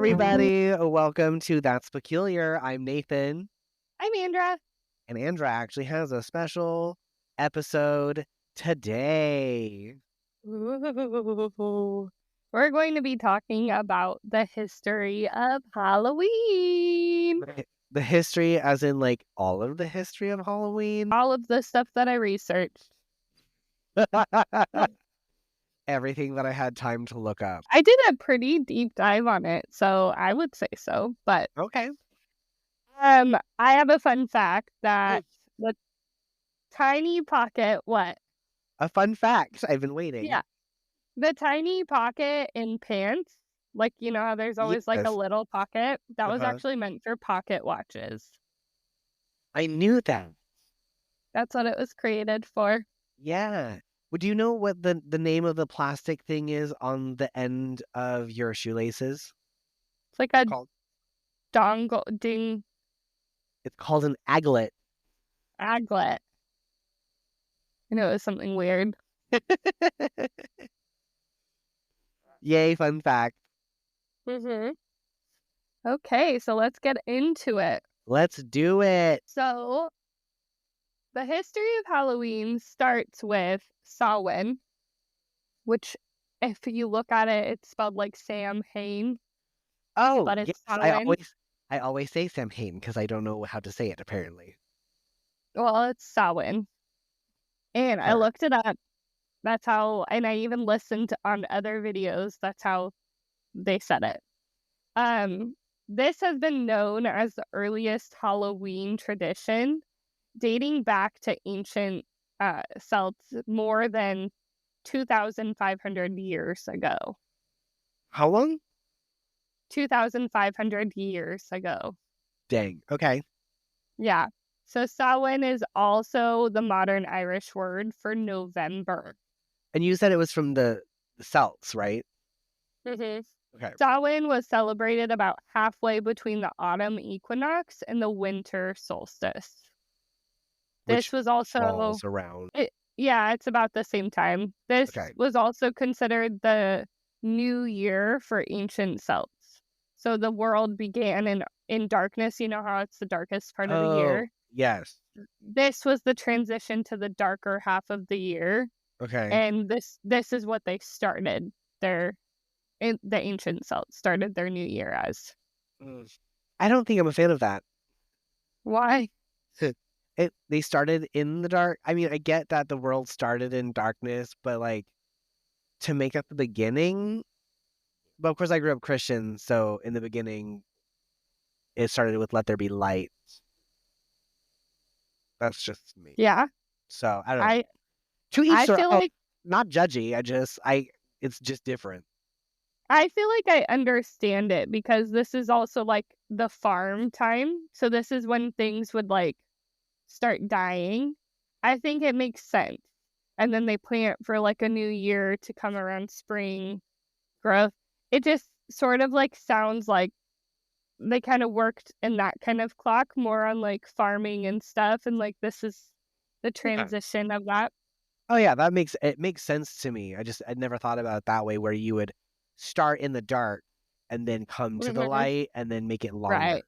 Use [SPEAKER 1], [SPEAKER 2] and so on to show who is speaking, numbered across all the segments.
[SPEAKER 1] everybody. Welcome to That's Peculiar. I'm Nathan,
[SPEAKER 2] I'm Andra.
[SPEAKER 1] and Andra actually has a special episode today.
[SPEAKER 2] Ooh. We're going to be talking about the history of Halloween.
[SPEAKER 1] The history, as in like all of the history of Halloween.
[SPEAKER 2] All of the stuff that I researched.
[SPEAKER 1] Everything that I had time to look up.
[SPEAKER 2] I did a pretty deep dive on it, so I would say so. But
[SPEAKER 1] Okay.
[SPEAKER 2] I have a fun fact that the tiny pocket,
[SPEAKER 1] A fun fact. I've been waiting.
[SPEAKER 2] Yeah. The tiny pocket in pants, like, you know how there's always like a
[SPEAKER 1] Yes.
[SPEAKER 2] little pocket? That was
[SPEAKER 1] Uh-huh.
[SPEAKER 2] actually meant for pocket watches.
[SPEAKER 1] I knew that.
[SPEAKER 2] That's what it was created for.
[SPEAKER 1] Yeah. Would you know what the name of the plastic thing is on the end of your shoelaces?
[SPEAKER 2] It's like a
[SPEAKER 1] Called
[SPEAKER 2] ding
[SPEAKER 1] It's called an aglet.
[SPEAKER 2] aglet. I know it was something weird.
[SPEAKER 1] Yay, fun fact.
[SPEAKER 2] Mm-hmm. Okay, so let's get into it.
[SPEAKER 1] Let's do it.
[SPEAKER 2] So, the history of Halloween starts with Samhain, which, if you look at it, it's spelled like Samhain,
[SPEAKER 1] Oh,
[SPEAKER 2] but
[SPEAKER 1] yes.
[SPEAKER 2] it's Samhain.
[SPEAKER 1] I always say Samhain because I don't know how to say it, apparently.
[SPEAKER 2] Well, it's Samhain. And I
[SPEAKER 1] Sure.
[SPEAKER 2] looked it up. That's how, and I even listened on other videos. That's how they said it. This has been known as the earliest Halloween tradition, dating back to ancient Celts more than 2,500 years ago.
[SPEAKER 1] How long?
[SPEAKER 2] 2,500 years ago.
[SPEAKER 1] Dang. Okay.
[SPEAKER 2] Yeah. So Samhain is also the modern Irish word for November.
[SPEAKER 1] And you said it was from the Celts, right?
[SPEAKER 2] Mm-hmm.
[SPEAKER 1] Okay.
[SPEAKER 2] Samhain was celebrated about halfway between the autumn equinox and the winter solstice.
[SPEAKER 1] Which
[SPEAKER 2] This was also,
[SPEAKER 1] falls around.
[SPEAKER 2] it's about the same time. This
[SPEAKER 1] Okay.
[SPEAKER 2] was also considered the new year for ancient Celts. So the world began in darkness. You know how it's the darkest part of the year?
[SPEAKER 1] Yes.
[SPEAKER 2] This was the transition to the darker half of the year.
[SPEAKER 1] Okay.
[SPEAKER 2] And this is what they started the ancient Celts started their new year as.
[SPEAKER 1] I don't think I'm a fan of that.
[SPEAKER 2] Why?
[SPEAKER 1] They started in the dark. I mean, I get that the world started in darkness, but like to make up the beginning. But of course, I grew up Christian, so in the beginning, it started with "Let there be light." That's just me.
[SPEAKER 2] Yeah.
[SPEAKER 1] So I don't know.
[SPEAKER 2] I
[SPEAKER 1] To each their
[SPEAKER 2] feel
[SPEAKER 1] own.
[SPEAKER 2] like
[SPEAKER 1] Not judgy. It's just different.
[SPEAKER 2] I feel like I understand it because this is also like the farm time. So this is when things would like start dying. I think it makes sense. And then they plant for like a new year to come around spring growth. It just sort of like sounds like they kind of worked in that kind of clock more on like farming and stuff. And like this is the transition of that.
[SPEAKER 1] Oh yeah, it makes sense to me. I'd never thought about it that way, where you would start in the dark and then come to the light and then make it longer.
[SPEAKER 2] Right.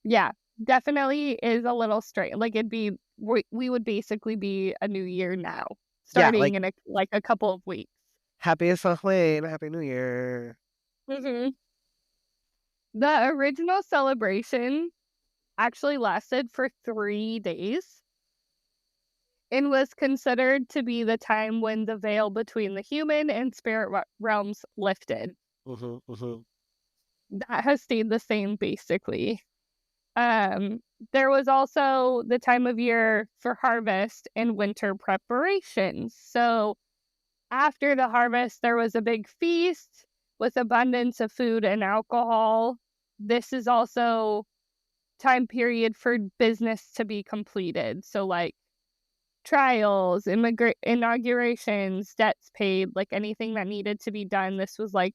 [SPEAKER 2] Yeah, definitely is a little straight. Like we would basically be a new year now, starting in a couple of weeks.
[SPEAKER 1] Happy Samhain, Happy New Year.
[SPEAKER 2] Mm-hmm. The original celebration actually lasted for 3 days and was considered to be the time when the veil between the human and spirit realms lifted. That has stayed the same, basically. There was also the time of year for harvest and winter preparations. So after the harvest, there was a big feast with abundance of food and alcohol. This is also time period for business to be completed. So like trials, inaugurations, debts paid, like anything that needed to be done. This was like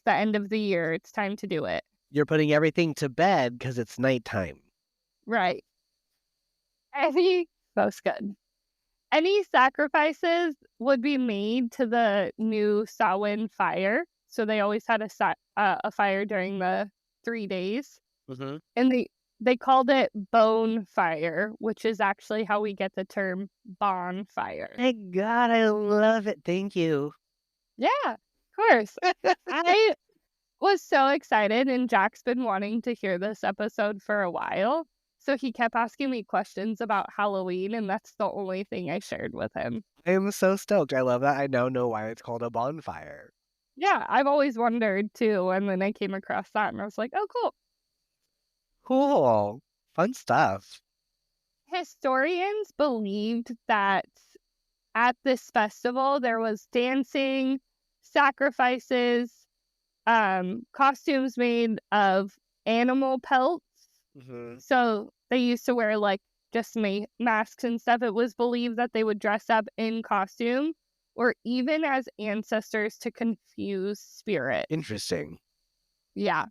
[SPEAKER 2] the end of the year. It's time to do it.
[SPEAKER 1] You're putting everything to bed because it's nighttime.
[SPEAKER 2] Right. That's good. Any sacrifices would be made to the new Samhain fire. So they always had a fire during the 3 days.
[SPEAKER 1] Mm-hmm.
[SPEAKER 2] And they called it bone fire, which is actually how we get the term bonfire.
[SPEAKER 1] Thank God, I love it. Thank you.
[SPEAKER 2] Yeah, of course. I was so excited, and Jack's been wanting to hear this episode for a while. So he kept asking me questions about Halloween, and that's the only thing I shared with him.
[SPEAKER 1] I am so stoked. I love that. I now know why it's called a bonfire.
[SPEAKER 2] Yeah, I've always wondered too, and then I came across that, and I was like, oh, cool.
[SPEAKER 1] Cool. Fun stuff.
[SPEAKER 2] Historians believed that at this festival there was dancing, sacrifices, costumes made of animal pelts.
[SPEAKER 1] Mm-hmm.
[SPEAKER 2] So they used to wear like just masks and stuff. It was believed that they would dress up in costume or even as ancestors to confuse spirit.
[SPEAKER 1] Interesting.
[SPEAKER 2] Yeah.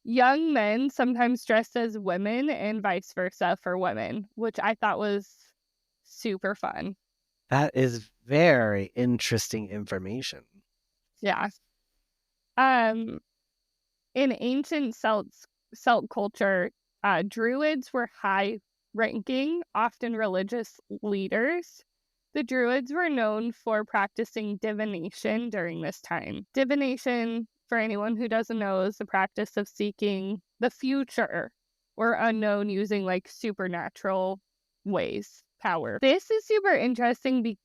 [SPEAKER 2] Young men sometimes dressed as women and vice versa for women, which I thought was super fun.
[SPEAKER 1] That is very interesting information.
[SPEAKER 2] Yeah. In ancient Celt culture, Druids were high-ranking, often religious leaders. The Druids were known for practicing divination during this time. Divination, for anyone who doesn't know, is the practice of seeking the future or unknown using like supernatural ways, power. This is super interesting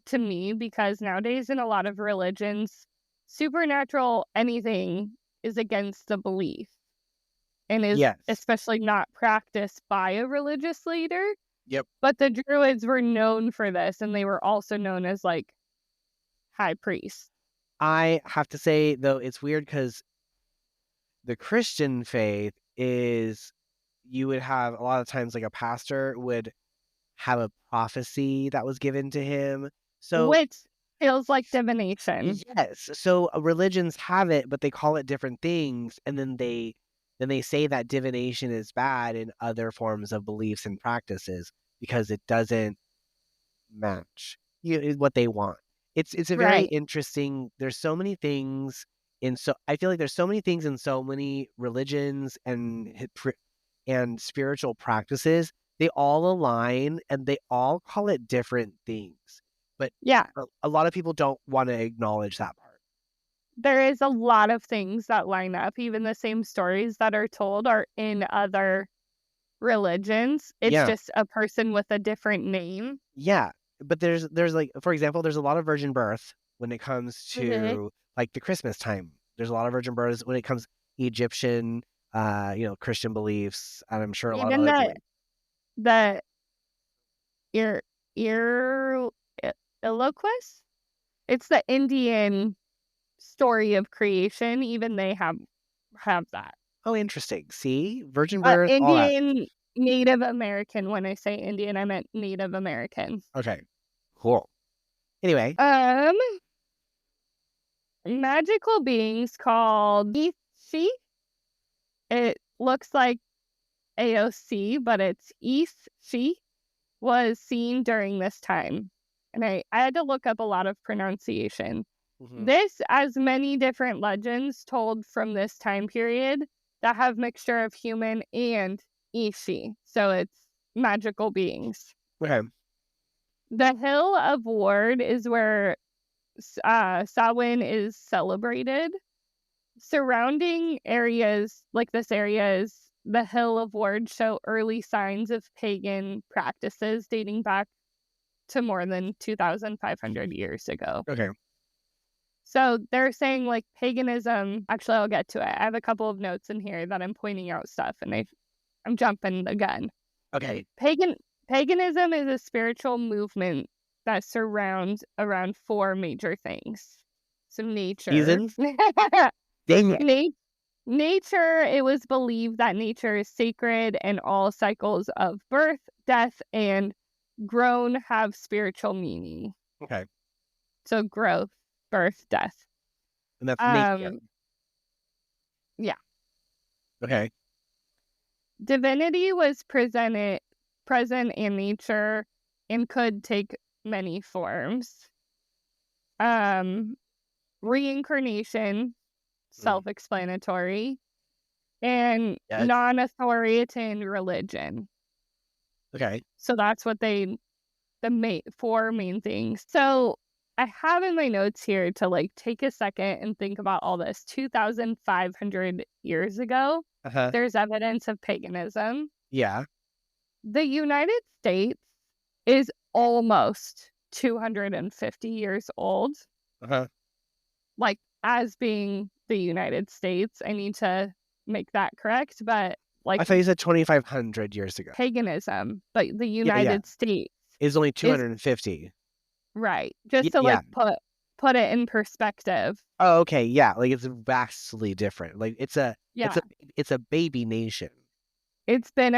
[SPEAKER 2] to me because nowadays in a lot of religions, supernatural anything is against the belief and is
[SPEAKER 1] Yes.
[SPEAKER 2] especially not practiced by a religious leader.
[SPEAKER 1] Yep.
[SPEAKER 2] But the Druids were known for this, and they were also known as like high priests.
[SPEAKER 1] I have to say, though, it's weird because the Christian faith is you would have a lot of times like a pastor would have a prophecy that was given to him. So
[SPEAKER 2] Which feels like divination.
[SPEAKER 1] yes, so religions have it, but they call it different things, and then they say that divination is bad in other forms of beliefs and practices because it doesn't match what they want. It's a very
[SPEAKER 2] Right.
[SPEAKER 1] interesting. There's so many things I feel like there's so many things in so many religions and spiritual practices. They all align and they all call it different things, but
[SPEAKER 2] Yeah.
[SPEAKER 1] a lot of people don't want to acknowledge that part.
[SPEAKER 2] There is a lot of things that line up. Even the same stories that are told are in other religions. It's
[SPEAKER 1] Yeah,
[SPEAKER 2] just a person with a different name.
[SPEAKER 1] yeah. But there's like, for example, there's a lot of virgin birth when it comes
[SPEAKER 2] Mm-hmm.
[SPEAKER 1] to like the Christmas time. There's a lot of virgin births when it comes Egyptian, Christian beliefs, and I'm sure a lot of
[SPEAKER 2] Even
[SPEAKER 1] other beliefs.
[SPEAKER 2] the ear ear Iloquist. It's the Indian story of creation. Even they have that.
[SPEAKER 1] Oh, interesting. See, virgin birth, all that.
[SPEAKER 2] Indian Native American. When I say Indian, I meant Native American.
[SPEAKER 1] Okay, cool. Anyway,
[SPEAKER 2] Magical beings called Ishi. It looks like AOC, but it's Ishi, was seen during this time. And I had to look up a lot of pronunciation.
[SPEAKER 1] mhm.
[SPEAKER 2] This, as many different legends told from this time period that have mixture of human and Ishi. So it's magical beings.
[SPEAKER 1] Okay,
[SPEAKER 2] The Hill of Ward is where Samhain is celebrated. Surrounding areas like this area is the Hill of Ward show early signs of pagan practices dating back to more than 2,500 years ago.
[SPEAKER 1] okay,
[SPEAKER 2] So they're saying like paganism, actually I'll get to it. I have a couple of notes in here that I'm pointing out stuff and I'm jumping the gun.
[SPEAKER 1] okay.
[SPEAKER 2] Paganism is a spiritual movement that surrounds around four major things. So nature.
[SPEAKER 1] Seasons? Dang it.
[SPEAKER 2] Nature, it was believed that nature is sacred and all cycles of birth, death, and grown have spiritual meaning.
[SPEAKER 1] Okay,
[SPEAKER 2] So growth, birth, death.
[SPEAKER 1] and that's nature.
[SPEAKER 2] Yeah.
[SPEAKER 1] Okay,
[SPEAKER 2] Divinity was present in nature and could take many forms. Reincarnation self-explanatory, and
[SPEAKER 1] Yes.
[SPEAKER 2] non-authoritarian religion.
[SPEAKER 1] Okay.
[SPEAKER 2] So that's what the four main things. So I have in my notes here to like take a second and think about all this. 2,500 years ago,
[SPEAKER 1] Uh-huh.
[SPEAKER 2] there's evidence of paganism.
[SPEAKER 1] Yeah.
[SPEAKER 2] The United States is almost 250 years old.
[SPEAKER 1] Uh-huh.
[SPEAKER 2] Like, as being the United States, I need to make that correct, but like
[SPEAKER 1] I thought you said 2,500 years ago.
[SPEAKER 2] paganism, but the
[SPEAKER 1] Yeah.
[SPEAKER 2] United States
[SPEAKER 1] It's only
[SPEAKER 2] is
[SPEAKER 1] 250.
[SPEAKER 2] right. Just to
[SPEAKER 1] Yeah.
[SPEAKER 2] like put it in perspective.
[SPEAKER 1] Oh, okay. Yeah. Like it's vastly different. Like it's a
[SPEAKER 2] Yeah.
[SPEAKER 1] baby nation.
[SPEAKER 2] It's been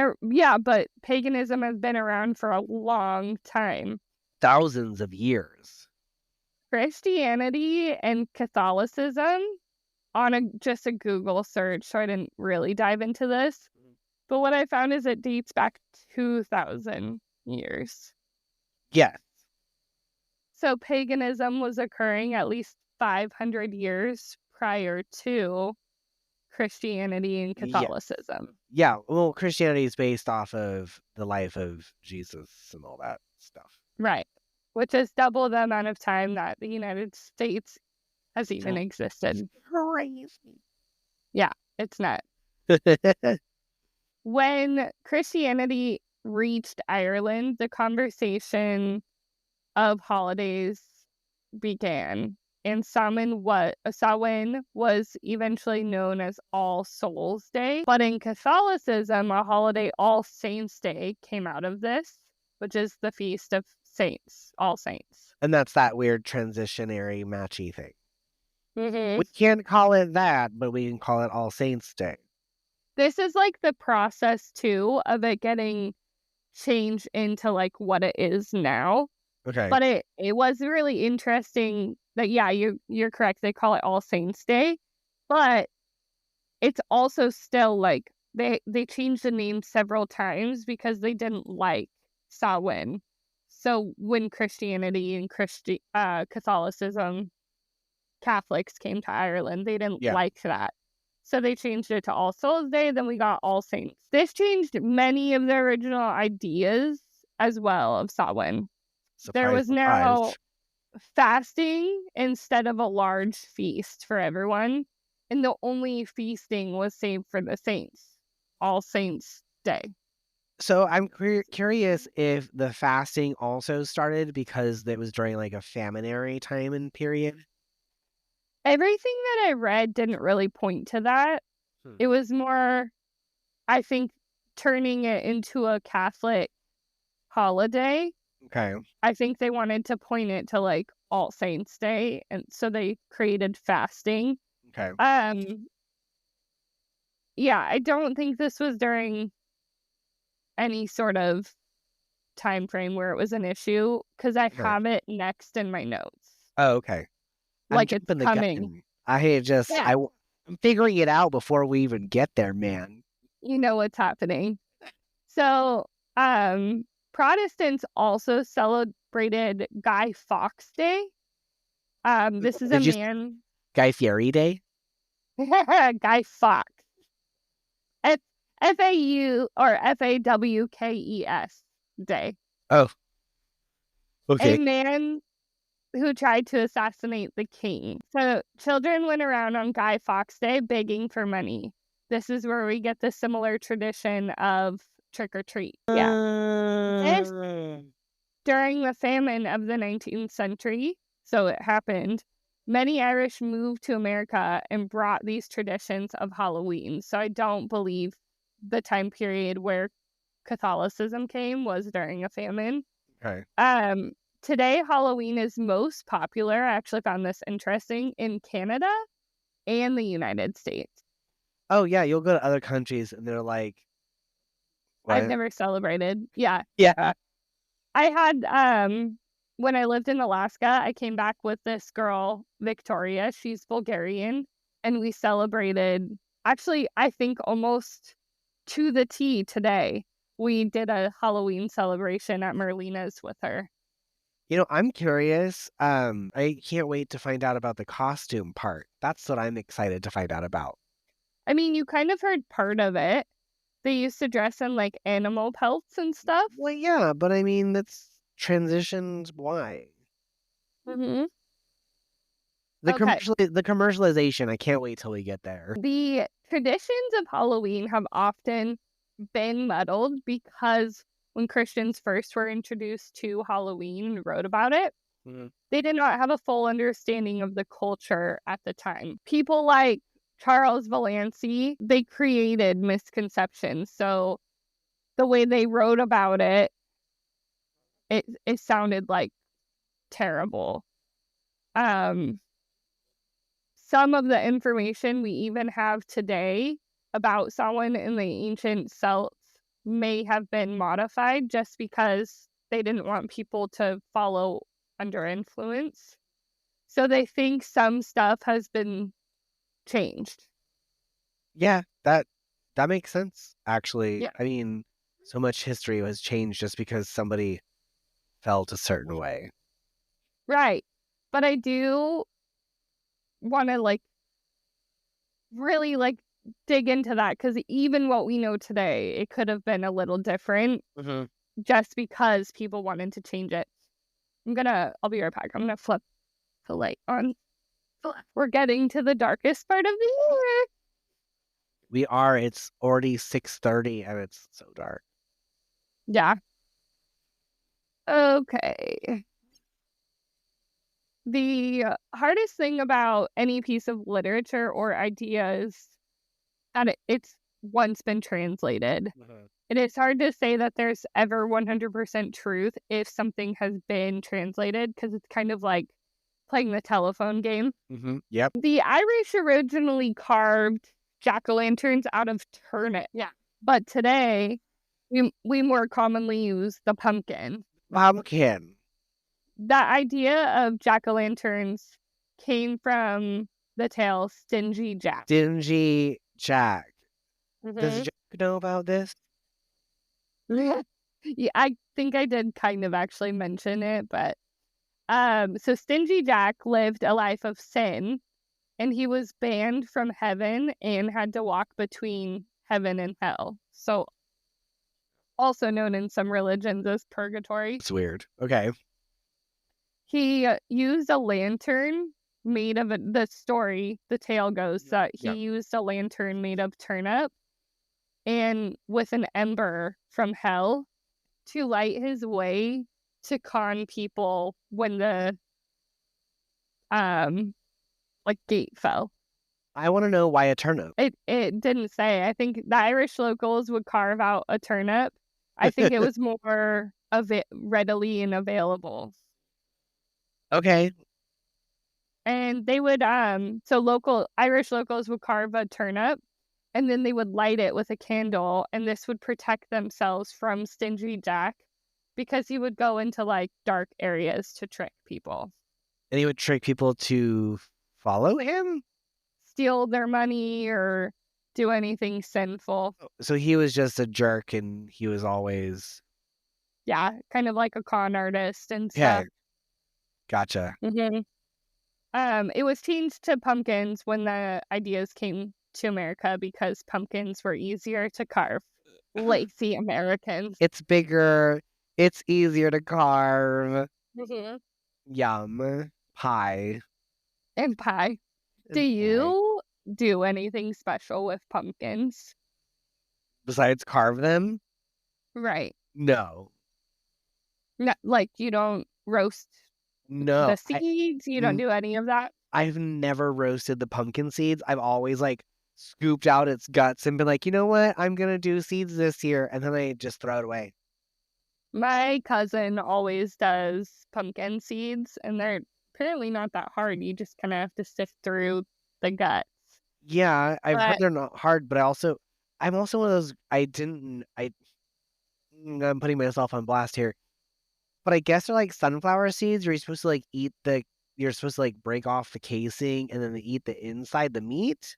[SPEAKER 2] but paganism has been around for a long time.
[SPEAKER 1] Thousands of years.
[SPEAKER 2] Christianity and Catholicism, on just a Google search, so I didn't really dive into this, but what I found is it dates back 2,000 years.
[SPEAKER 1] Yes.
[SPEAKER 2] So paganism was occurring at least 500 years prior to Christianity and Catholicism.
[SPEAKER 1] Yeah. Well, Christianity is based off of the life of Jesus and all that stuff.
[SPEAKER 2] Right. Which is double the amount of time that the United States has even existed.
[SPEAKER 1] Crazy.
[SPEAKER 2] Yeah, it's not. When Christianity reached Ireland, the conversation of holidays began, and Samhain was eventually known as All Souls Day. But in Catholicism, a holiday, All Saints Day, came out of this, which is the feast of saints, All Saints.
[SPEAKER 1] And that's that weird transitionary matchy thing.
[SPEAKER 2] Mm-hmm.
[SPEAKER 1] We can't call it that, but we can call it All Saints Day.
[SPEAKER 2] This is like the process too of it getting changed into like what it is now.
[SPEAKER 1] Okay.
[SPEAKER 2] But it was really interesting that, yeah, you're correct. They call it All Saints Day, but it's also still like they changed the name several times because they didn't like Samhain. So when Christianity and Catholicism, Catholics came to Ireland, they didn't like that. So they changed it to All Souls Day, then we got All Saints. This changed many of the original ideas as well of Samhain. There was now fasting instead of a large feast for everyone, and the only feasting was saved for the saints, All Saints Day.
[SPEAKER 1] So I'm curious if the fasting also started because it was during like a famineary time and period.
[SPEAKER 2] Everything that I read didn't really point to that. It was more, I think, turning it into a Catholic holiday.
[SPEAKER 1] Okay.
[SPEAKER 2] I think they wanted to point it to like All Saints Day, and so they created fasting.
[SPEAKER 1] Okay.
[SPEAKER 2] Yeah, I don't think this was during any sort of time frame where it was an issue, because I have it next in my notes.
[SPEAKER 1] Oh, okay.
[SPEAKER 2] Like it's coming.
[SPEAKER 1] I'm figuring it out before we even get there, man.
[SPEAKER 2] You know what's happening. So, Protestants also celebrated Guy Fawkes Day. This is a man.
[SPEAKER 1] Guy Fieri Day?
[SPEAKER 2] Guy Fawkes. F-A-U or F-A-W-K-E-S Day.
[SPEAKER 1] Oh. Okay.
[SPEAKER 2] A man who tried to assassinate the king. So children went around on Guy Fawkes Day begging for money. This is where we get the similar tradition of trick or treat. Yeah. During the famine of the 19th century, so it happened, many Irish moved to America and brought these traditions of Halloween. So I don't believe the time period where Catholicism came was during a famine.
[SPEAKER 1] Okay.
[SPEAKER 2] Today, Halloween is most popular. I actually found this interesting in Canada and the United States.
[SPEAKER 1] Oh, yeah. You'll go to other countries and they're like, what?
[SPEAKER 2] I've never celebrated. Yeah.
[SPEAKER 1] Yeah.
[SPEAKER 2] I had, when I lived in Alaska, I came back with this girl, Victoria. She's Bulgarian. And we celebrated, actually, I think almost to the T today. We did a Halloween celebration at Merlina's with her.
[SPEAKER 1] I'm curious. I can't wait to find out about the costume part. That's what I'm excited to find out about.
[SPEAKER 2] I mean, you kind of heard part of it. They used to dress in like animal pelts and stuff.
[SPEAKER 1] Well, yeah, but I mean, that's transitions. Why?
[SPEAKER 2] Hmm.
[SPEAKER 1] The
[SPEAKER 2] Okay.
[SPEAKER 1] commercialization. I can't wait till we get there.
[SPEAKER 2] The traditions of Halloween have often been muddled because when Christians first were introduced to Halloween and wrote about it,
[SPEAKER 1] Mhm.
[SPEAKER 2] they did not have a full understanding of the culture at the time. People like Charles Valancy, they created misconceptions. So the way they wrote about it, it sounded like terrible. Um, some of the information we even have today about Samhain in the ancient Celts may have been modified just because they didn't want people to follow under influence. So they think some stuff has been changed.
[SPEAKER 1] Yeah, that makes sense. Actually,
[SPEAKER 2] Yeah.
[SPEAKER 1] I mean, so much history has changed just because somebody felt a certain way.
[SPEAKER 2] Right. But I do want to really dig into that because even what we know today, it could have been a little different
[SPEAKER 1] Hmm.
[SPEAKER 2] just because people wanted to change it. I'll be right back. I'm gonna flip the light on. We're getting to the darkest part of the year.
[SPEAKER 1] We are. It's already 6:30 and it's so dark.
[SPEAKER 2] Yeah. Okay. The hardest thing about any piece of literature or idea is that it's once been translated.
[SPEAKER 1] Mhm.
[SPEAKER 2] It is hard to say that there's ever 100% truth if something has been translated because it's kind of like playing the telephone game.
[SPEAKER 1] Yep.
[SPEAKER 2] The Irish originally carved jack-o'-lanterns out of turnip. Yeah. But today, we more commonly use the pumpkin.
[SPEAKER 1] Pumpkin.
[SPEAKER 2] The idea of jack-o'-lanterns came from the tale Stingy Jack.
[SPEAKER 1] Dingy Jack. Does
[SPEAKER 2] Mhm.
[SPEAKER 1] Jack know about this?
[SPEAKER 2] Yeah, I think I did kind of actually mention it, but so Stingy Jack lived a life of sin, and he was banned from heaven and had to walk between heaven and hell. So also known in some religions as purgatory.
[SPEAKER 1] It's weird. Okay.
[SPEAKER 2] He used a lantern made of the tale goes that he
[SPEAKER 1] Yep.
[SPEAKER 2] used a lantern made of turnip and with an ember from hell to light his way to con people when the um gate fell.
[SPEAKER 1] I want to know why a turnip.
[SPEAKER 2] It didn't say. I think the Irish locals would carve out a turnip. I think it was more of it readily and available.
[SPEAKER 1] Okay.
[SPEAKER 2] And they would so local Irish locals would carve a turnip and then they would light it with a candle and this would protect themselves from Stingy Jack because he would go into dark areas to trick people.
[SPEAKER 1] And he would trick people to follow him?
[SPEAKER 2] Steal their money or do anything sinful.
[SPEAKER 1] So he was just a jerk and he was always.
[SPEAKER 2] Yeah, kind of like a con artist and
[SPEAKER 1] Okay.
[SPEAKER 2] stuff.
[SPEAKER 1] Gotcha.
[SPEAKER 2] Mhm. It was changed to pumpkins when the ideas came to America because pumpkins were easier to carve. Lazy Americans.
[SPEAKER 1] It's bigger. It's easier to carve.
[SPEAKER 2] Mhm.
[SPEAKER 1] Yum. Pie.
[SPEAKER 2] And pie. Do
[SPEAKER 1] And pie.
[SPEAKER 2] you do anything special with pumpkins?
[SPEAKER 1] Besides carve them?
[SPEAKER 2] Right.
[SPEAKER 1] No.
[SPEAKER 2] No, like you don't roast
[SPEAKER 1] No.
[SPEAKER 2] the seeds, you don't do any of that?
[SPEAKER 1] I've never roasted the pumpkin seeds. I've always scooped out its guts and been like, you know what? I'm gonna do seeds this year, and then I just throw it away.
[SPEAKER 2] My cousin always does pumpkin seeds, and they're apparently not that hard. You just kind of have to sift through the guts.
[SPEAKER 1] Yeah, I've heard
[SPEAKER 2] But
[SPEAKER 1] they're not hard, but I'm also one of those. I'm putting myself on blast here, but I guess they're like sunflower seeds. Where you're supposed to break off the casing and then eat the inside, the meat.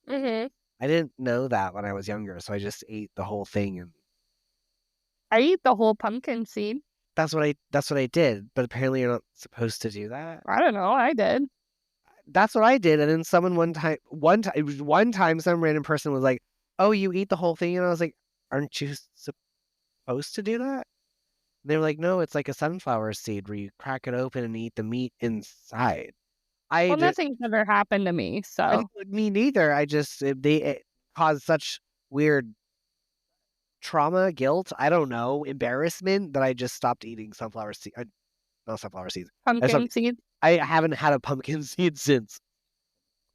[SPEAKER 2] mhm.
[SPEAKER 1] I didn't know that when I was younger, so I just ate the whole thing and
[SPEAKER 2] I eat the whole pumpkin seed.
[SPEAKER 1] That's what I did, but apparently you're not supposed to do that.
[SPEAKER 2] I don't know. I did.
[SPEAKER 1] That's what I did, and then someone one time some random person was like, "Oh, you eat the whole thing," and I was like, "Aren't you supposed to do that?" And they were like, "No, it's like a sunflower seed where you crack it open and eat the meat inside." I
[SPEAKER 2] Well,
[SPEAKER 1] just,
[SPEAKER 2] nothing's ever happened to me, so
[SPEAKER 1] me neither. It caused such weird trauma, guilt, I don't know, embarrassment that I just stopped eating sunflower seed. Not sunflower seeds.
[SPEAKER 2] pumpkin seeds.
[SPEAKER 1] I haven't had a pumpkin seed since.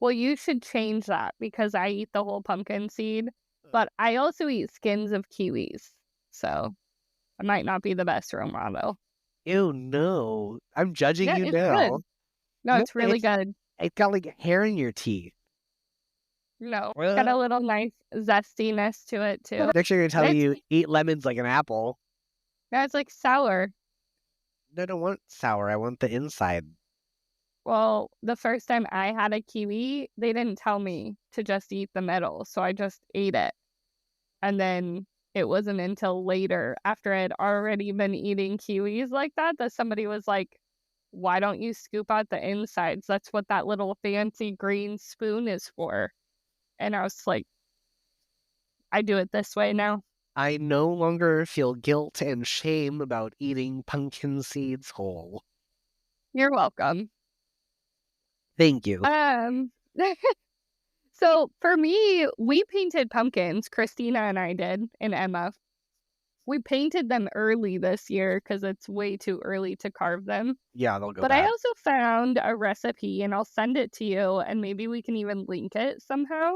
[SPEAKER 2] Well, you should change that because I eat the whole pumpkin seed, but I also eat skins of kiwis. So I might not be the best role model.
[SPEAKER 1] Ew, no. I'm judging
[SPEAKER 2] Yeah,
[SPEAKER 1] you
[SPEAKER 2] it's
[SPEAKER 1] now.
[SPEAKER 2] good. No,
[SPEAKER 1] No,
[SPEAKER 2] it's really good.
[SPEAKER 1] it's got like hair in your teeth.
[SPEAKER 2] No, it's got a
[SPEAKER 1] Well,
[SPEAKER 2] little nice zestiness to it too.
[SPEAKER 1] next you're gonna tell me
[SPEAKER 2] It's
[SPEAKER 1] you eat lemons like an apple.
[SPEAKER 2] no, it's like sour.
[SPEAKER 1] No, I don't want sour. I want the inside.
[SPEAKER 2] Well, the first time I had a kiwi, they didn't tell me to just eat the middle, so I just ate it. And then it wasn't until later, after I had already been eating kiwis like that, that somebody was like, why don't you scoop out the insides? That's what that little fancy green spoon is for. And I was like, I do it this way now.
[SPEAKER 1] I no longer feel guilt and shame about eating pumpkin seeds whole.
[SPEAKER 2] You're welcome.
[SPEAKER 1] Thank you.
[SPEAKER 2] So for me, we painted pumpkins. Christina and I did, and Emma. We painted them early this year because it's way too early to carve them.
[SPEAKER 1] Yeah, they'll go
[SPEAKER 2] But I
[SPEAKER 1] bad.
[SPEAKER 2] also found a recipe, and I'll send it to you, and maybe we can even link it somehow.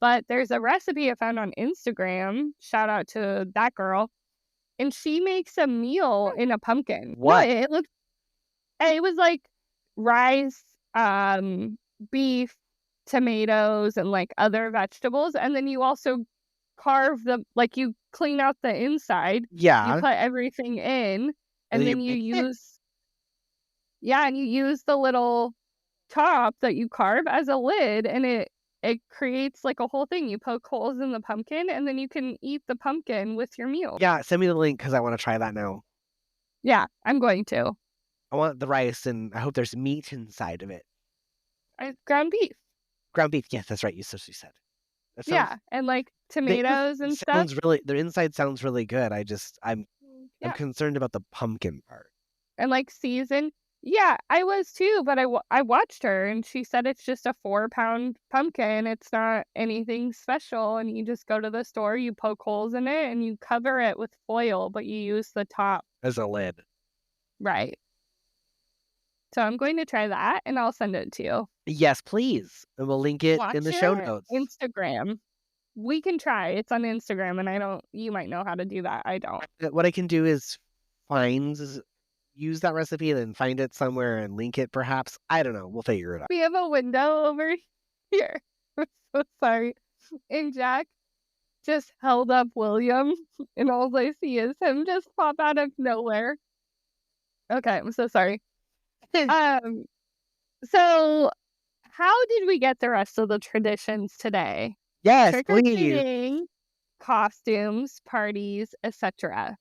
[SPEAKER 2] But there's a recipe I found on Instagram. Shout out to that girl. And she makes a meal in a pumpkin.
[SPEAKER 1] What?
[SPEAKER 2] No, it was like rice, beef, tomatoes, and like other vegetables. And then you also carve you clean out the inside.
[SPEAKER 1] Yeah.
[SPEAKER 2] You put everything in, and then you use the little top that you carve as a lid, and it creates like a whole thing. You poke holes in the pumpkin, and then you can eat the pumpkin with your meal.
[SPEAKER 1] Yeah, send me the link because I want to try that now.
[SPEAKER 2] Yeah, I'm going to.
[SPEAKER 1] I want the rice, and I hope there's meat inside of it.
[SPEAKER 2] Ground beef.
[SPEAKER 1] Ground beef. Yes, that's right. You said.
[SPEAKER 2] Yeah, and like tomatoes and stuff.
[SPEAKER 1] Their inside sounds really good. I'm concerned about the pumpkin part.
[SPEAKER 2] And like seasoned. Yeah, I was too, but I watched her and she said it's just a 4-pound pumpkin. It's not anything special, and you just go to the store, you poke holes in it, and you cover it with foil, but you use the top
[SPEAKER 1] as a lid.
[SPEAKER 2] Right. So I'm going to try that, and I'll send it to you.
[SPEAKER 1] Yes, please. And we'll link it in the show notes.
[SPEAKER 2] Instagram. We can try. It's on Instagram, and you might know how to do that. I don't.
[SPEAKER 1] What I can do is use that recipe and then find it somewhere and link it perhaps. I don't know. We'll figure it out.
[SPEAKER 2] We have a window over here. I'm so sorry. And Jack just held up William, and all I see is him just pop out of nowhere. Okay, I'm so sorry. So how did we get the rest of the traditions today?
[SPEAKER 1] Yes,
[SPEAKER 2] Trick-or-treating, costumes, parties, etc.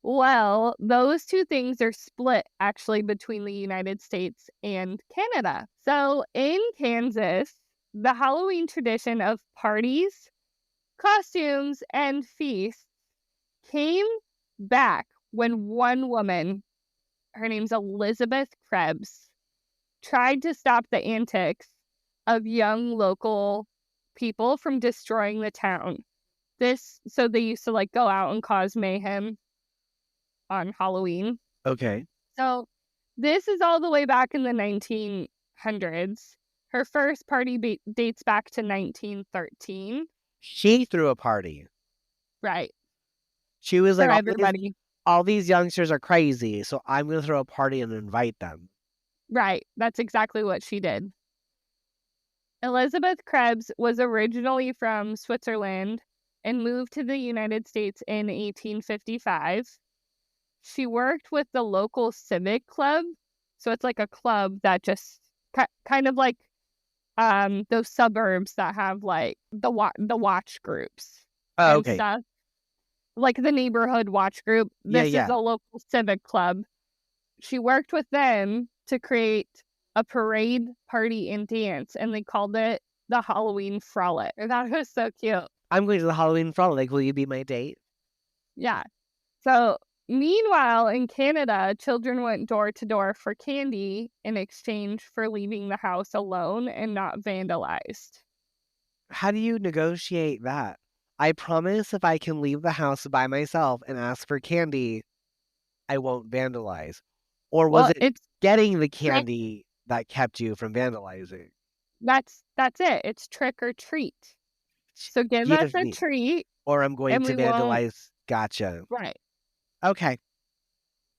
[SPEAKER 2] Well, those two things are split actually between the United States and Canada. So in Kansas, the Halloween tradition of parties, costumes, and feasts came back when one woman, her name's Elizabeth Krebs, tried to stop the antics of young local people from destroying the town. So they used to like go out and cause mayhem on Halloween.
[SPEAKER 1] Okay.
[SPEAKER 2] So this is all the way back in the 1900s. Her first party dates back to 1913.
[SPEAKER 1] She threw a party.
[SPEAKER 2] Right.
[SPEAKER 1] She was like,
[SPEAKER 2] everybody.
[SPEAKER 1] All these youngsters are crazy, so I'm going to throw a party and invite them.
[SPEAKER 2] Right. That's exactly what she did. Elizabeth Krebs was originally from Switzerland and moved to the United States in 1855. She worked with the local civic club. So it's like a club that just kind of like those suburbs that have like the watch groups and stuff. like the neighborhood watch group. This is a local civic club. She worked with them to create a parade, party, and dance, and they called it the Halloween Frolic. That was so cute.
[SPEAKER 1] I'm going to the Halloween Frolic. Will you be my date?
[SPEAKER 2] Yeah. So, meanwhile, in Canada, children went door to door for candy in exchange for leaving the house alone and not vandalized.
[SPEAKER 1] How do you negotiate that? I promise if I can leave the house by myself and ask for candy, I won't vandalize. Or was
[SPEAKER 2] Well,
[SPEAKER 1] it
[SPEAKER 2] it's
[SPEAKER 1] getting the
[SPEAKER 2] trick.
[SPEAKER 1] candy that kept you from vandalizing?
[SPEAKER 2] That's it. It's trick or treat. So give us
[SPEAKER 1] Give
[SPEAKER 2] a
[SPEAKER 1] me,
[SPEAKER 2] treat
[SPEAKER 1] or I'm going
[SPEAKER 2] and
[SPEAKER 1] to
[SPEAKER 2] we won't.
[SPEAKER 1] vandalize. Gotcha.
[SPEAKER 2] Right.
[SPEAKER 1] Okay.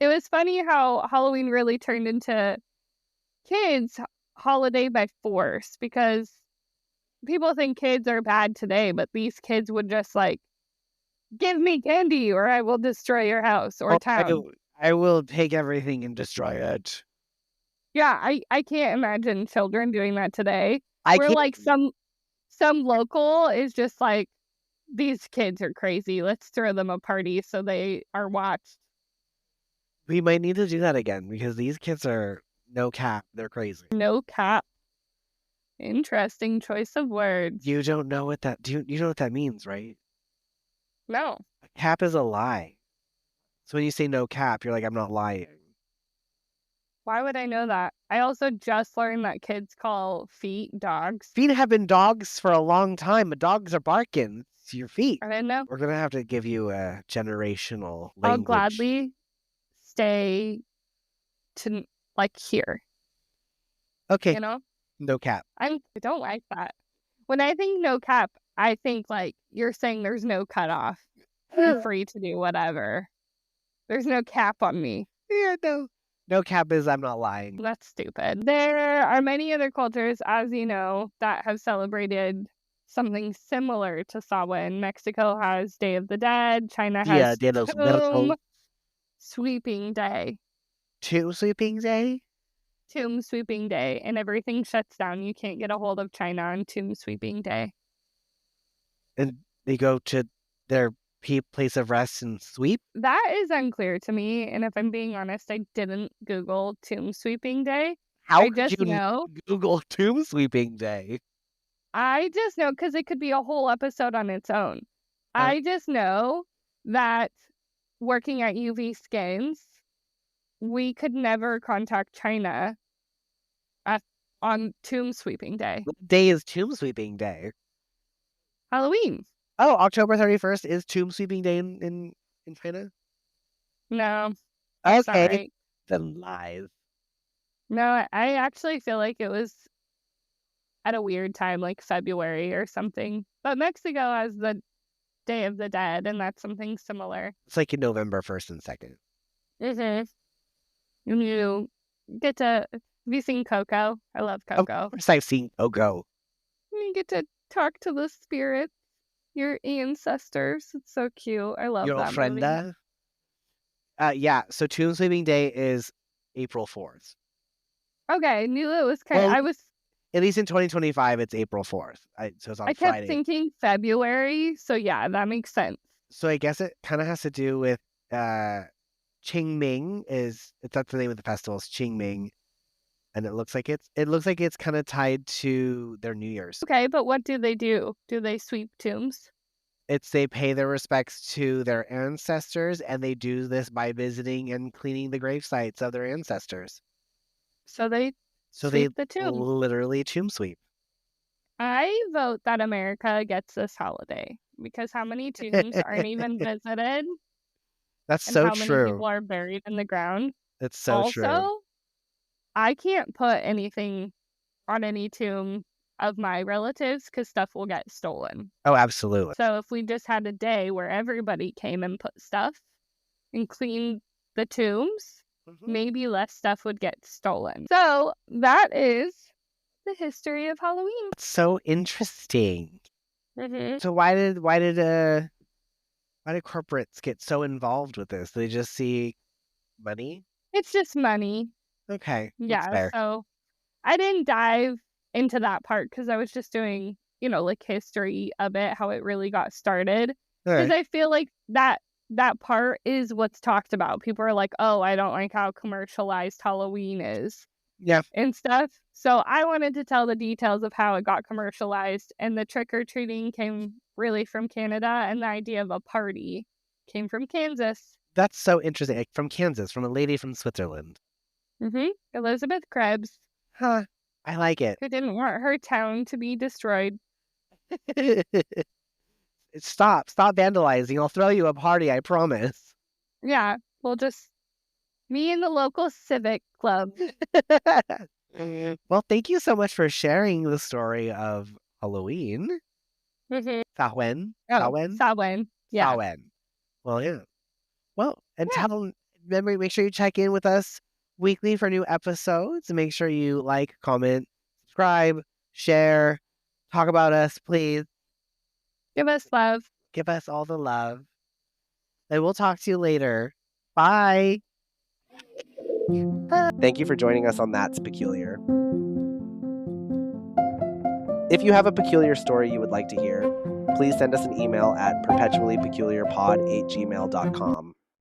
[SPEAKER 2] It was funny how Halloween really turned into kids' holiday by force, because people think kids are bad today, but these kids would just like, give me candy or I will destroy your house or
[SPEAKER 1] Oh,
[SPEAKER 2] town.
[SPEAKER 1] I will take everything and destroy it.
[SPEAKER 2] Yeah, I can't imagine children doing that today.
[SPEAKER 1] I
[SPEAKER 2] Where
[SPEAKER 1] can't.
[SPEAKER 2] like some local is just like, these kids are crazy. Let's throw them a party so they are watched.
[SPEAKER 1] We might need to do that again because these kids are no cap. They're crazy.
[SPEAKER 2] No cap. Interesting choice of words.
[SPEAKER 1] You don't know what that. You know what that means, right?
[SPEAKER 2] No.
[SPEAKER 1] A cap is a lie. So when you say no cap, you're like, I'm not lying.
[SPEAKER 2] Why would I know that? I also just learned that kids call feet dogs.
[SPEAKER 1] Feet have been dogs for a long time, but dogs are barking. It's your feet.
[SPEAKER 2] I didn't know.
[SPEAKER 1] We're gonna have to give you a generational language.
[SPEAKER 2] I'll gladly stay to like here.
[SPEAKER 1] Okay.
[SPEAKER 2] You know?
[SPEAKER 1] No cap.
[SPEAKER 2] I don't like that. When I think no cap, I think like you're saying there's no cutoff. I'm free to do whatever. There's no cap on me.
[SPEAKER 1] Yeah, no. No cap is I'm not lying.
[SPEAKER 2] That's stupid. There are many other cultures, as you know, that have celebrated something similar to Samhain. Mexico has Day of the Dead. China has
[SPEAKER 1] Dia de los
[SPEAKER 2] Tomb
[SPEAKER 1] Muertos.
[SPEAKER 2] Sweeping Day.
[SPEAKER 1] Tomb Sweeping Day?
[SPEAKER 2] Tomb Sweeping Day. And everything shuts down. You can't get a hold of China on Tomb Sweeping Day.
[SPEAKER 1] And they go to their place of rest and sweep?
[SPEAKER 2] That is unclear to me. And if I'm being honest, I didn't Google Tomb Sweeping Day.
[SPEAKER 1] How could you know? Google Tomb Sweeping Day?
[SPEAKER 2] I just know, because it could be a whole episode on its own. I just know that working at UV Skins, we could never contact China on Tomb Sweeping Day.
[SPEAKER 1] What day is Tomb Sweeping Day?
[SPEAKER 2] Halloween.
[SPEAKER 1] Oh, October 31st is Tomb Sweeping Day in China?
[SPEAKER 2] No.
[SPEAKER 1] Okay.
[SPEAKER 2] Right.
[SPEAKER 1] Then lies.
[SPEAKER 2] No, I actually feel like it was at a weird time, like February or something. But Mexico has the Day of the Dead, and that's something similar.
[SPEAKER 1] It's like in November 1st and 2nd.
[SPEAKER 2] Mm-hmm. You get to... Have you seen Coco? I love Coco.
[SPEAKER 1] Of course I've seen Coco.
[SPEAKER 2] You get to talk to the spirits, your ancestors. It's so cute. I love
[SPEAKER 1] Your
[SPEAKER 2] that
[SPEAKER 1] ofrenda?
[SPEAKER 2] movie.
[SPEAKER 1] Yeah, so Tomb Sweeping Day is April 4th.
[SPEAKER 2] Okay, I knew it was kind of...
[SPEAKER 1] Well, at least in 2025, it's April 4th. So it's on Friday.
[SPEAKER 2] I kept thinking February, so yeah, that makes sense.
[SPEAKER 1] So I guess it kind of has to do with Qingming that's the name of the festival, is Qingming. And it looks like it's kind of tied to their New Year's.
[SPEAKER 2] Okay, but what do they do? Do they sweep tombs?
[SPEAKER 1] They pay their respects to their ancestors, and they do this by visiting and cleaning the grave sites of their ancestors.
[SPEAKER 2] So they sweep the tomb.
[SPEAKER 1] Literally tomb sweep.
[SPEAKER 2] I vote that America gets this holiday, because how many tombs aren't even visited?
[SPEAKER 1] That's so true.
[SPEAKER 2] And how many people are buried in the ground?
[SPEAKER 1] It's so true.
[SPEAKER 2] Also, I can't put anything on any tomb of my relatives because stuff will get stolen.
[SPEAKER 1] Oh, absolutely.
[SPEAKER 2] So if we just had a day where everybody came and put stuff and cleaned the tombs, maybe less stuff would get stolen. So that is the history of Halloween.
[SPEAKER 1] That's so interesting. So why did corporates get so involved with this? They just see money?
[SPEAKER 2] It's just money.
[SPEAKER 1] Okay.
[SPEAKER 2] Yeah. So I didn't dive into that part because I was just doing, like history of it, how it really got started. Because I feel like that that part is what's talked about. People are like, oh, I don't like how commercialized Halloween is.
[SPEAKER 1] Yeah.
[SPEAKER 2] And stuff. So I wanted to tell the details of how it got commercialized, and the trick-or-treating came really from Canada, and the idea of a party came from Kansas.
[SPEAKER 1] That's so interesting. Like, from Kansas, from a lady from Switzerland.
[SPEAKER 2] Elizabeth Krebs,
[SPEAKER 1] Huh. I like it.
[SPEAKER 2] who didn't want her town to be destroyed.
[SPEAKER 1] Stop vandalizing. I'll throw you a party, I promise.
[SPEAKER 2] Yeah, well, just me and the local civic club.
[SPEAKER 1] Well, thank you so much for sharing the story of Halloween. Samhain.
[SPEAKER 2] Samhain. Yeah.
[SPEAKER 1] Samhain. Well, yeah. Well, remember, make sure you check in with us weekly for new episodes. And make sure you like, comment, subscribe, share, talk about us, please.
[SPEAKER 2] Give us love.
[SPEAKER 1] Give us all the love. And we'll talk to you later. Bye. Thank you for joining us on That's Peculiar. If you have a peculiar story you would like to hear, please send us an email at perpetuallypeculiarpod@gmail.com.